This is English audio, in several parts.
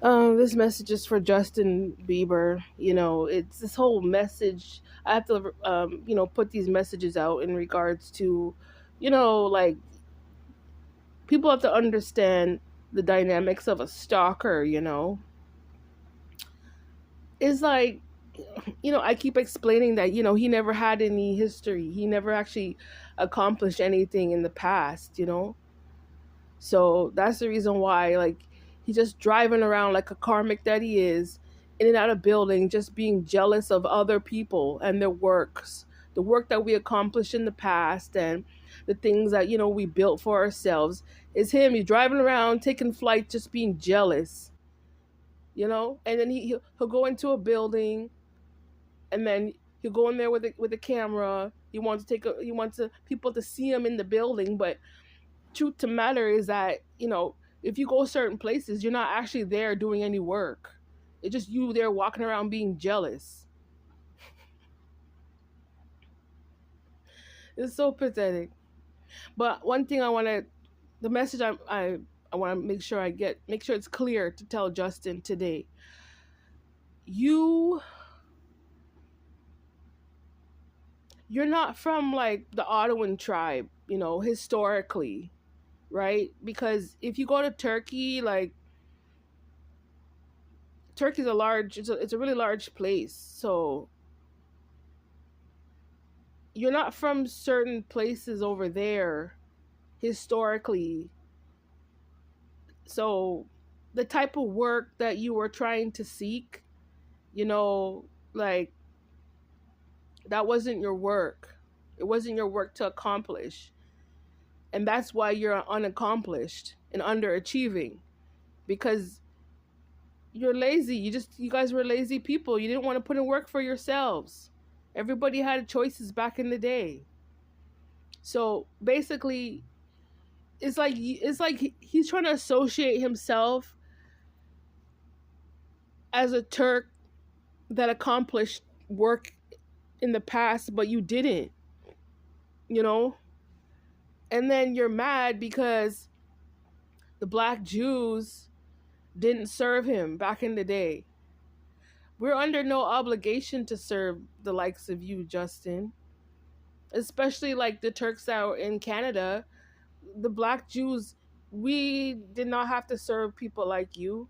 This message is for Justin Bieber. It's this whole message. I have to, put these messages out in regards to, like people have to understand the dynamics of a stalker. It's like, I keep explaining that, he never had any history. He never actually accomplished anything in the past. So that's the reason why, like, he's just driving around like a karmic that he is, in and out of building, just being jealous of other people and their works, the work that we accomplished in the past, and the things that we built for ourselves. Is him. He's driving around, taking flight, just being jealous. And then he'll go into a building, and then he'll go in there with a camera. He wants people to see him in the building, but truth to matter is that if you go certain places, you're not actually there doing any work. It's just you there walking around being jealous. It's so pathetic. But one thing the message I want to make sure it's clear to tell Justin today. You you're not from like the Ottoman tribe, historically, right? Because if you go to Turkey, like Turkey's it's a really large place. So you're not from certain places over there historically. So the type of work that you were trying to seek, like that wasn't your work. It wasn't your work to accomplish. And that's why you're unaccomplished and underachieving, because you're lazy. You guys were lazy people. You didn't want to put in work for yourselves. Everybody had choices back in the day. So basically, it's like he's trying to associate himself as a Turk that accomplished work in the past, but you didn't, you know? And then you're mad because the black Jews didn't serve him back in the day. We're under no obligation to serve the likes of you, Justin. Especially like the Turks that are in Canada, the black Jews, we did not have to serve people like you.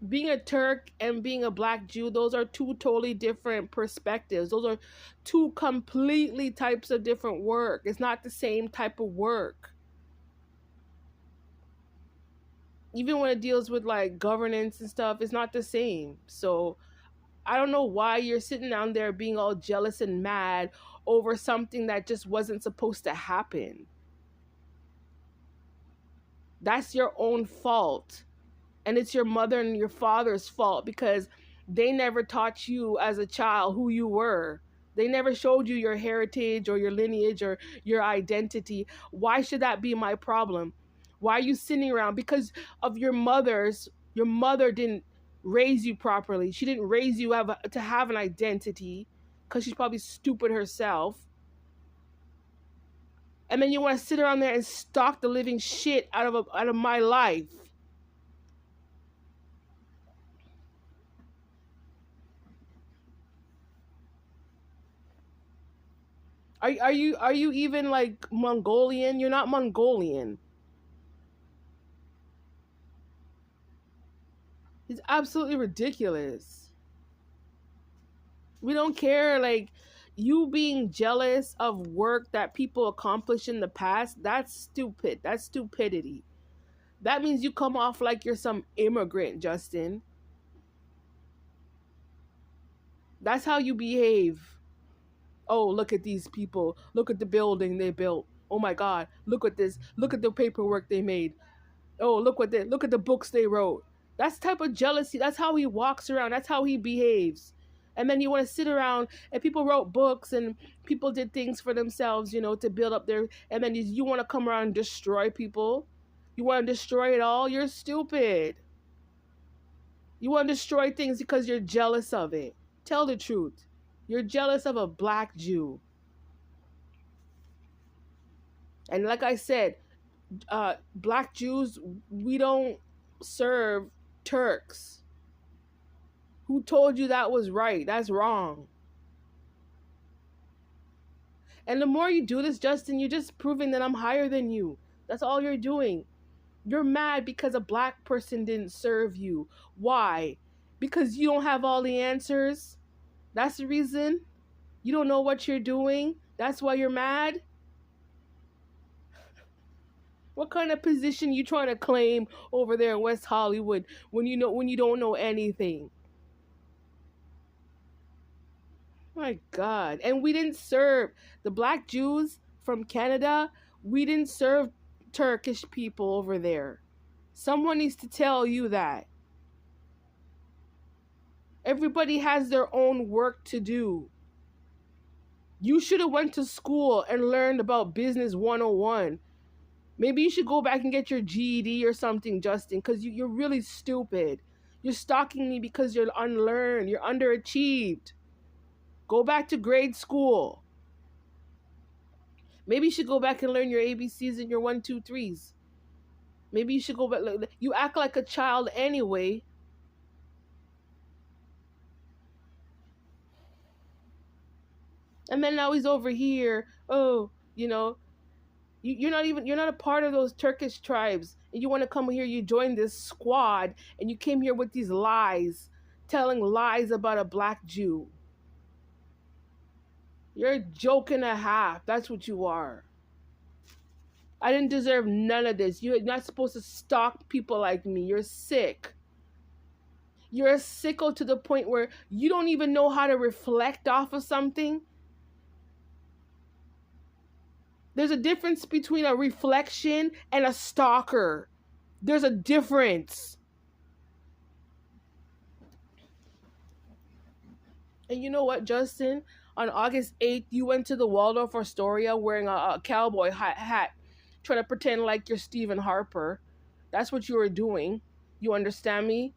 Being a Turk and being a black Jew, those are two totally different perspectives. Those are two completely types of different work. It's not the same type of work. Even when it deals with like governance and stuff, it's not the same. So I don't know why you're sitting down there being all jealous and mad over something that just wasn't supposed to happen. That's your own fault. And it's your mother and your father's fault because they never taught you as a child who you were. They never showed you your heritage or your lineage or your identity. Why should that be my problem? Why are you sitting around? Because of your mother didn't raise you properly. She didn't raise you to have an identity because she's probably stupid herself. And then you want to sit around there and stalk the living shit out of my life. Are you even like Mongolian? You're not Mongolian. It's absolutely ridiculous. We don't care, like, you being jealous of work that people accomplished in the past. That's stupid. That's stupidity. That means you come off like you're some immigrant, Justin. That's how you behave. Oh, look at these people. Look at the building they built. Oh my god, look at this. Look at the paperwork they made. Oh, look at the books they wrote. That's the type of jealousy. That's how he walks around. That's how he behaves. And then you want to sit around and people wrote books and people did things for themselves, to build up their. And then you want to come around and destroy people. You want to destroy it all. You're stupid. You want to destroy things because you're jealous of it. Tell the truth. You're jealous of a black Jew. And like I said, Black Jews, we don't serve Turks. Who told you that was right? That's wrong. And the more you do this, Justin, you're just proving that I'm higher than you. That's all you're doing. You're mad because a black person didn't serve you. Why? Because you don't have all the answers? That's the reason? You don't know what you're doing? That's why you're mad? What kind of position you trying to claim over there in West Hollywood when you don't know anything? My God. And we didn't serve the black Jews from Canada. We didn't serve Turkish people over there. Someone needs to tell you that. Everybody has their own work to do. You should have went to school and learned about business 101. Maybe you should go back and get your GED or something, Justin, because you're really stupid. You're stalking me because you're unlearned. You're underachieved. Go back to grade school. Maybe you should go back and learn your ABCs and your 1, 2, 3s. Maybe you should go back. You act like a child anyway. And then now he's over here. Oh, you're not a part of those Turkish tribes. And you want to come here, you join this squad, and you came here with these lies, telling lies about a black Jew. You're a joke and a half. That's what you are. I didn't deserve none of this. You're not supposed to stalk people like me. You're sick. You're a sicko to the point where you don't even know how to reflect off of something. There's a difference between a reflection and a stalker. There's a difference. And you know what, Justin? On August 8th, you went to the Waldorf Astoria wearing a cowboy hat, trying to pretend like you're Stephen Harper. That's what you were doing. You understand me?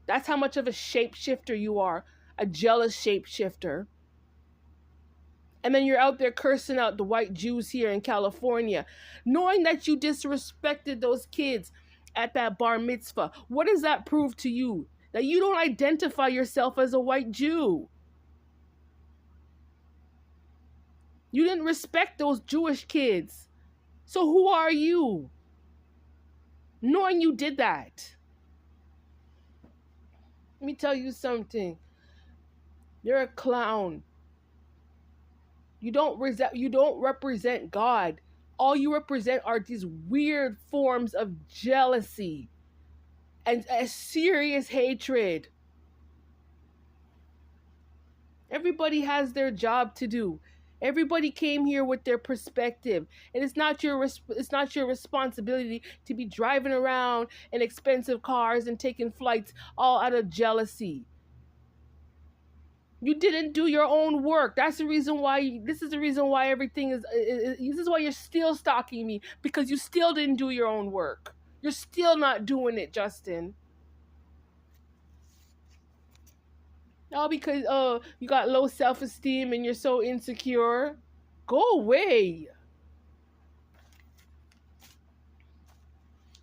That's how much of a shapeshifter you are. A jealous shapeshifter. And then you're out there cursing out the white Jews here in California, knowing that you disrespected those kids at that bar mitzvah. What does that prove to you? That you don't identify yourself as a white Jew. You didn't respect those Jewish kids. So who are you? Knowing you did that. Let me tell you something. You're a clown. You don't represent God. All you represent are these weird forms of jealousy and a serious hatred. Everybody has their job to do. Everybody came here with their perspective, and it's not your responsibility to be driving around in expensive cars and taking flights all out of jealousy. You didn't do your own work. That's the reason why. This is the reason why everything is. This is why you're still stalking me, because you still didn't do your own work. You're still not doing it, Justin. All because you got low self-esteem and you're so insecure. Go away.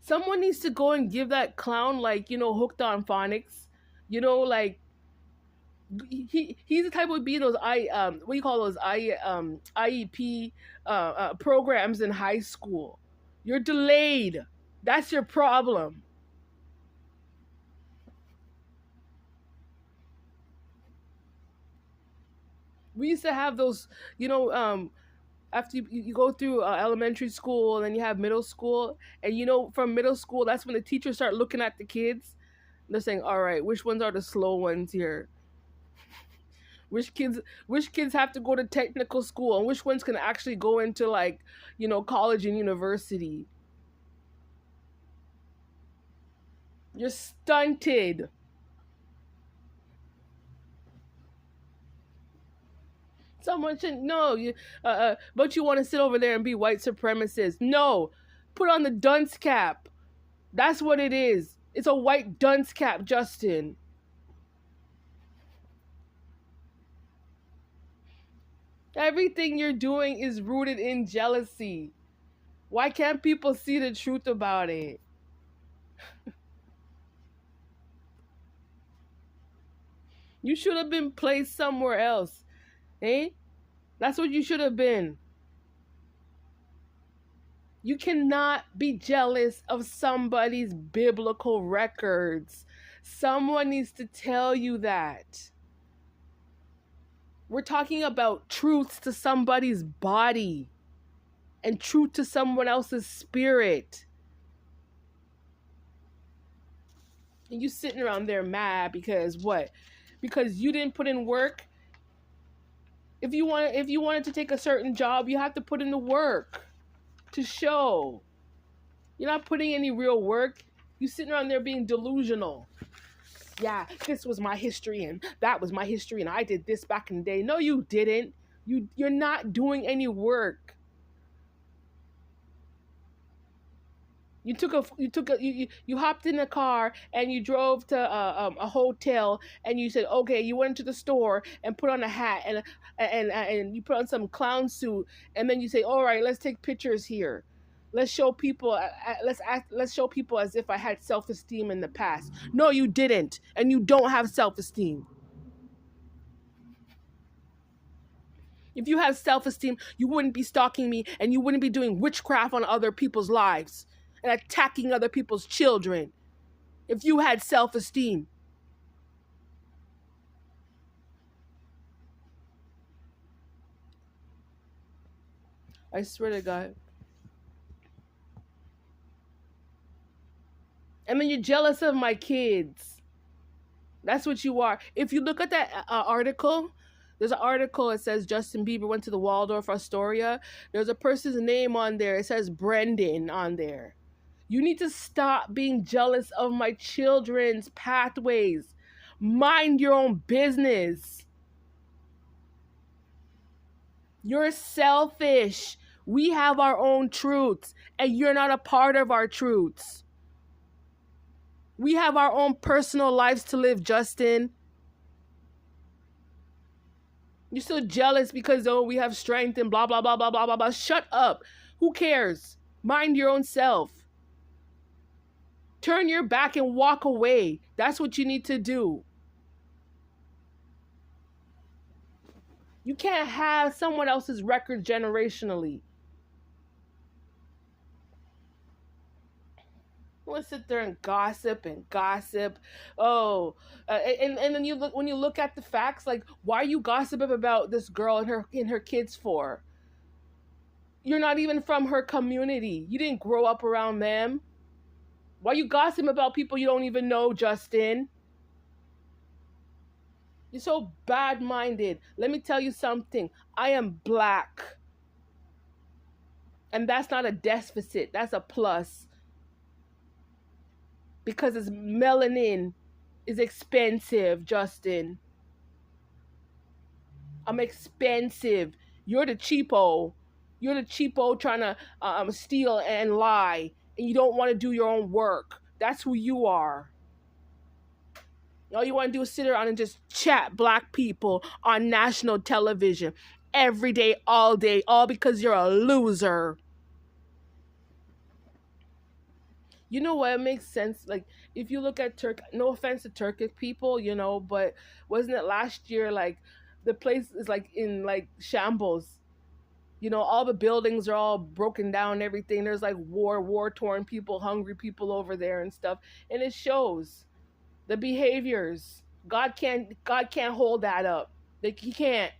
Someone needs to go and give that clown, like, hooked on phonics. Like, he's the type of be those what do you call those IEP programs in high school. You're delayed. That's your problem. We used to have those, after you go through elementary school and then you have middle school, and from middle school, that's when the teachers start looking at the kids. They're saying, all right, which ones are the slow ones here? Which kids have to go to technical school, and which ones can actually go into, like, college and university? You're stunted. Someone should know you, but you want to sit over there and be white supremacist. No, put on the dunce cap. That's what it is. It's a white dunce cap, Justin. Everything you're doing is rooted in jealousy. Why can't people see the truth about it? You should have been placed somewhere else, eh? That's what you should have been. You cannot be jealous of somebody's biblical records. Someone needs to tell you that. We're talking about truths to somebody's body and truth to someone else's spirit. And you sitting around there mad because what? Because you didn't put in work. If you wanted to take a certain job, you have to put in the work to show. You're not putting any real work. You sitting around there being delusional. Yeah, this was my history and that was my history and I did this back in the day. No, you didn't. You're not doing any work. You hopped in a car and you drove to a hotel and you said, okay, you went to the store and put on a hat and you put on some clown suit and then you say, all right, let's take pictures here. Let's show people. Let's show people as if I had self-esteem in the past. No, you didn't, and you don't have self-esteem. If you have self-esteem, you wouldn't be stalking me and you wouldn't be doing witchcraft on other people's lives and attacking other people's children. If you had self-esteem. I swear to God. I mean, you're jealous of my kids. That's what you are. If you look at that article, there's an article that says Justin Bieber went to the Waldorf Astoria. There's a person's name on there. It says Brendan on there. You need to stop being jealous of my children's pathways. Mind your own business. You're selfish. We have our own truths, and you're not a part of our truths. We have our own personal lives to live, Justin. You're so jealous because, oh, we have strength and blah, blah, blah, blah, blah, blah, blah. Shut up. Who cares? Mind your own self. Turn your back and walk away. That's what you need to do. You can't have someone else's record generationally. We'll sit there and gossip and gossip. Oh, and then you look when you look at the facts, like why are you gossiping about this girl and her kids for? You're not even from her community. You didn't grow up around them. Why are you gossiping about people you don't even know, Justin? You're so bad-minded. Let me tell you something. I am black. And that's not a deficit. That's a plus. Because it's melanin is expensive, Justin. I'm expensive. You're the cheapo. You're the cheapo trying to steal and lie. And you don't want to do your own work. That's who you are. All you want to do is sit around and just chat black people on national television every day, all day, all because you're a loser. You know what? It makes sense. Like, if you look at no offense to Turkish people, but wasn't it last year, like, the place is, like, in, like, shambles. All the buildings are all broken down and everything. There's, like, war-torn people, hungry people over there and stuff. And it shows. The behaviors. God can't hold that up. Like, he can't.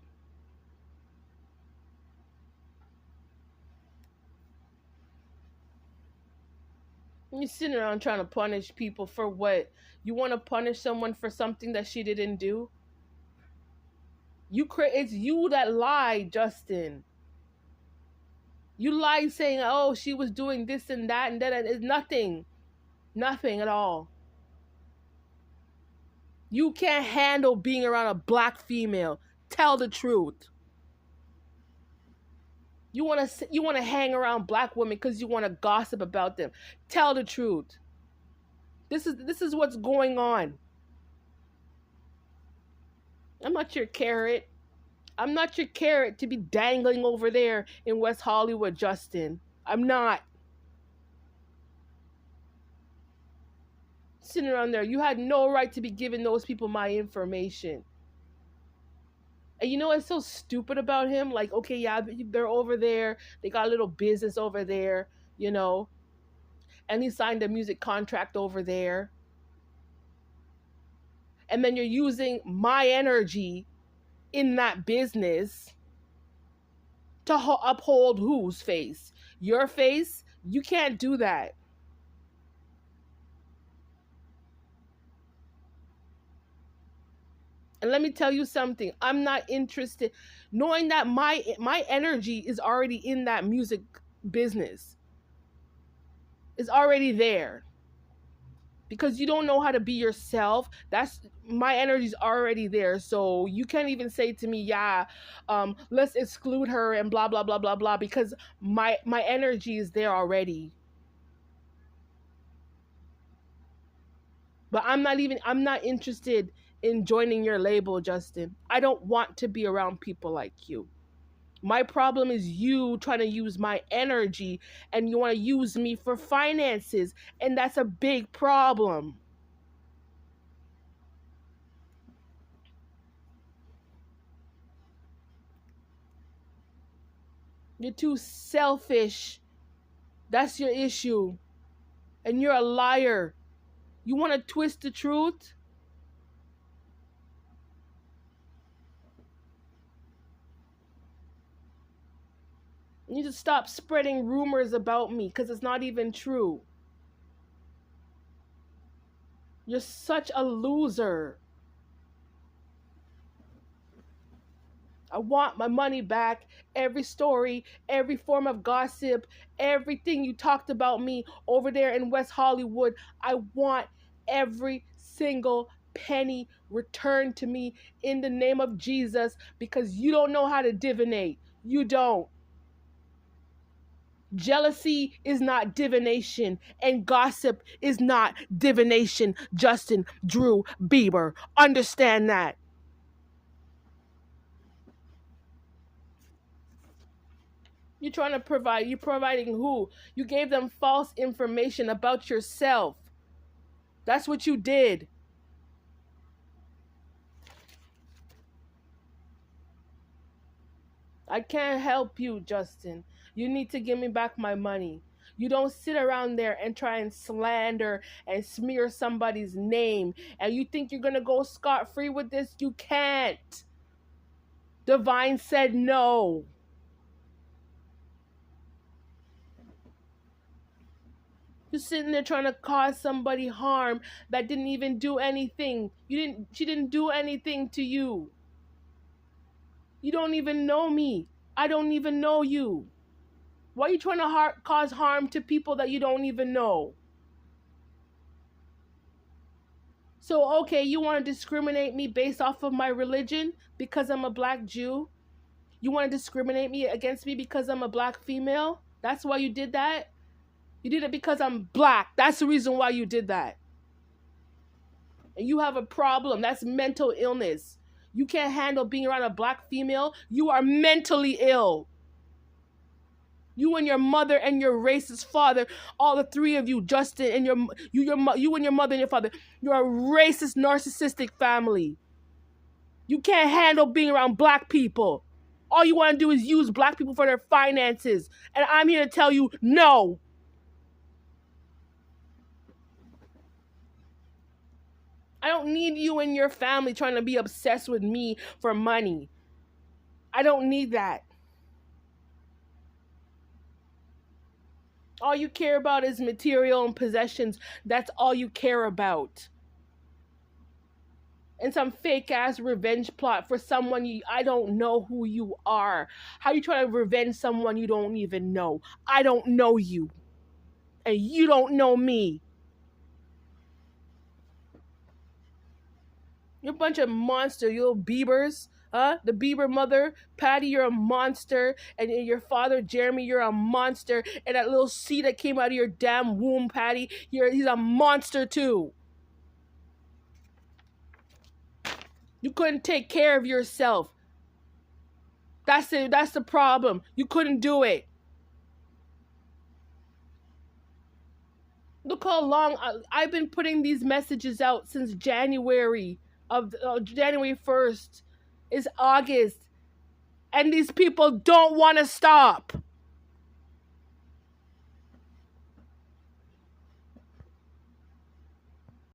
You're sitting around trying to punish people for what? You want to punish someone for something that she didn't do? It's you that lied, Justin. You lied saying, oh, she was doing this and that and that. It's nothing. Nothing at all. You can't handle being around a black female. Tell the truth. You want to hang around black women because you want to gossip about them. Tell the truth. This is what's going on. I'm not your carrot. I'm not your carrot to be dangling over there in West Hollywood, Justin. I'm not sitting around there. You had no right to be giving those people my information. And you know what's so stupid about him? Like, okay, yeah, they're over there. They got a little business over there, you know, and he signed a music contract over there. And then you're using my energy in that business to uphold whose face? Your face? You can't do that. And let me tell you something. I'm not interested knowing that my energy is already in that music business. It's already there. Because you don't know how to be yourself. That's my energy's already there. So you can't even say to me, yeah, let's exclude her and blah blah blah blah blah, because my energy is there already. But I'm not interested in joining your label, Justin. I don't want to be around people like you. My problem is you trying to use my energy and you want to use me for finances, and that's a big problem. You're too selfish. That's your issue. And you're a liar. You want to twist the truth? You need to stop spreading rumors about me because it's not even true. You're such a loser. I want my money back. Every story, every form of gossip, everything you talked about me over there in West Hollywood, I want every single penny returned to me in the name of Jesus, because you don't know how to divinate. You don't. Jealousy is not divination, and gossip is not divination. Justin Drew Bieber. Understand that. You're providing who? You gave them false information about yourself. That's what you did. I can't help you, Justin. You need to give me back my money. You don't sit around there and try and slander and smear somebody's name. And you think you're going to go scot free with this? You can't. Divine said no. You're sitting there trying to cause somebody harm that didn't even do anything. She didn't do anything to you. You don't even know me. I don't even know you. Why are you trying to cause harm to people that you don't even know? So, okay, you want to discriminate me based off of my religion because I'm a black Jew? You want to discriminate me against me because I'm a black female? That's why you did that? You did it because I'm black. That's the reason why you did that. And you have a problem. That's mental illness. You can't handle being around a black female. You are mentally ill. You and your mother and your racist father, all the three of you, Justin, and you and your mother and your father, you're a racist, narcissistic family. You can't handle being around black people. All you want to do is use black people for their finances. And I'm here to tell you, no. I don't need you and your family trying to be obsessed with me for money. I don't need that. All you care about is material and possessions. That's all you care about. And some fake ass revenge plot for someone I don't know who you are. How you try to revenge someone you don't even know? I don't know you. And you don't know me. You're a bunch of monsters, you little Biebers. Huh? The Bieber mother, Patty, you're a monster. And your father, Jeremy, you're a monster. And that little seed that came out of your damn womb, Patty, he's a monster too. You couldn't take care of yourself. That's the problem. You couldn't do it. Look how long I've been putting these messages out since January of January 1st is August, and these people don't want to stop.